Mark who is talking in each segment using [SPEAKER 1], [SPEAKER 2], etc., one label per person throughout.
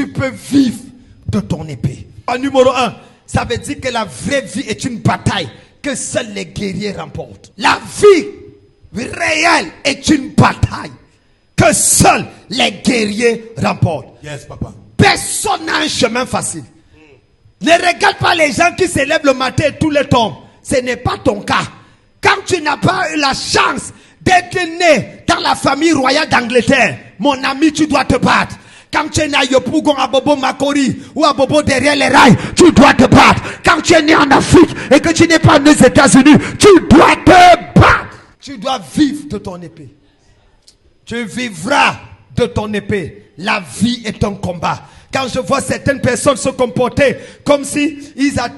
[SPEAKER 1] tu peux vivre de ton épée. En numéro 1, ça veut dire que la vraie vie est une bataille que seuls les guerriers remportent. La vie réelle est une bataille que seuls les guerriers remportent.
[SPEAKER 2] Yes, papa.
[SPEAKER 1] Personne n'a un chemin facile. Ne regarde pas les gens qui se lèvent le matin et tous les tombent. Ce n'est pas ton cas. Quand tu n'as pas eu la chance d'être né dans la famille royale d'Angleterre, mon ami, tu dois te battre. Quand tu es né à Yopougon, à Bobo Makori ou à Bobo derrière les rails, tu dois te battre. Quand tu es né en Afrique et que tu n'es pas né aux États-Unis, tu dois te battre. Tu dois vivre de ton épée. Tu vivras de ton épée. La vie est un combat. Quand je vois certaines personnes se comporter comme si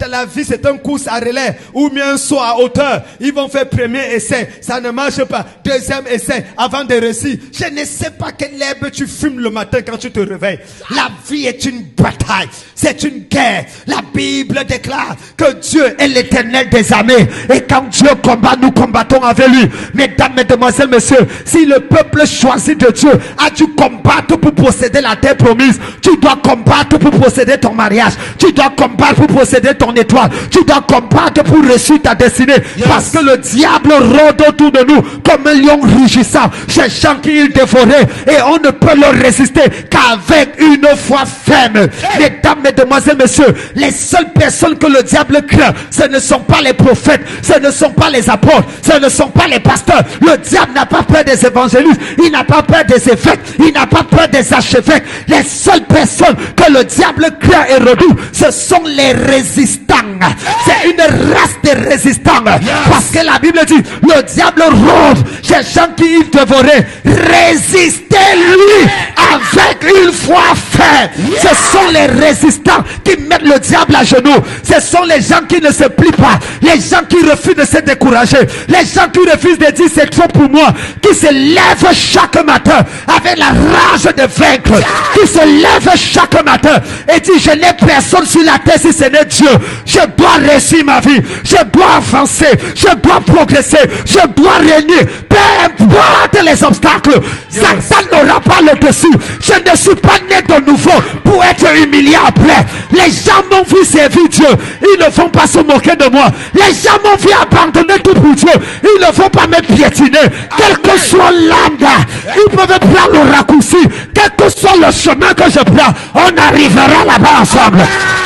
[SPEAKER 1] la vie c'est un course à relais ou bien un saut à hauteur, ils vont faire premier essai, ça ne marche pas, deuxième essai, avant de réussir. Je ne sais pas quelle herbe tu fumes le matin quand tu te réveilles. La vie est une bataille, c'est une guerre. La Bible déclare que Dieu est l'Éternel des armées et quand Dieu combat, nous combattons avec lui. Mesdames, mesdemoiselles, messieurs, si le peuple choisi de Dieu a dû combattre pour posséder la terre promise, tu dois combattre pour posséder ton mariage, tu dois combattre pour posséder ton étoile, tu dois combattre pour réussir ta destinée. Yes. Parce que le diable rôde autour de nous comme un lion rugissant, cherchant qu'il dévorait, et on ne peut le résister qu'avec une foi ferme. Hey. Mesdames, mesdemoiselles, messieurs, les seules personnes que le diable craint, ce ne sont pas les prophètes, ce ne sont pas les apôtres, ce ne sont pas les pasteurs. Le diable n'a pas peur des évangélistes, il n'a pas peur des évêques, il n'a pas peur des archevêques. Les seules personnes que le diable craint et redoute, ce sont les résistants. C'est une race de résistants. Parce que la Bible dit, le diable rôde, cherchant qui il dévorait. Résistez-lui avec une foi ferme. Ce sont les résistants qui mettent le diable à genoux. Ce sont les gens qui ne se plient pas, les gens qui refusent de se décourager, les gens qui refusent de dire c'est trop pour moi, qui se lèvent chaque matin avec la rage de vaincre, qui se lèvent chaque matin et dit je n'ai personne sur la terre si ce n'est Dieu. Je dois réussir ma vie, je dois avancer, je dois progresser, je dois régner, peu importe les obstacles. Satan n'aura pas le dessus. Je ne suis pas né de nouveau pour être humilié après. Les gens m'ont vu servir Dieu, ils ne vont pas se moquer de moi. Les gens m'ont vu abandonner tout pour Dieu, ils ne vont pas me piétiner. Quel que soit l'angle, ils peuvent prendre le raccourci. Quel que soit le chemin que je prends, on arrivera là-bas ensemble.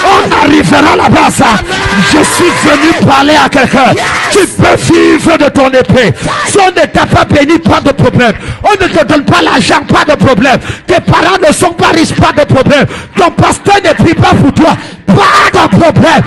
[SPEAKER 1] On arrivera là-bas ensemble. Je suis venu parler à quelqu'un. Tu peux vivre de ton épée. Si on ne t'a pas béni, pas de problème. On ne te donne pas l'argent, pas de problème. Tes parents ne sont pas riches, pas de problème. Ton pasteur ne prie pas pour toi, pas de problème.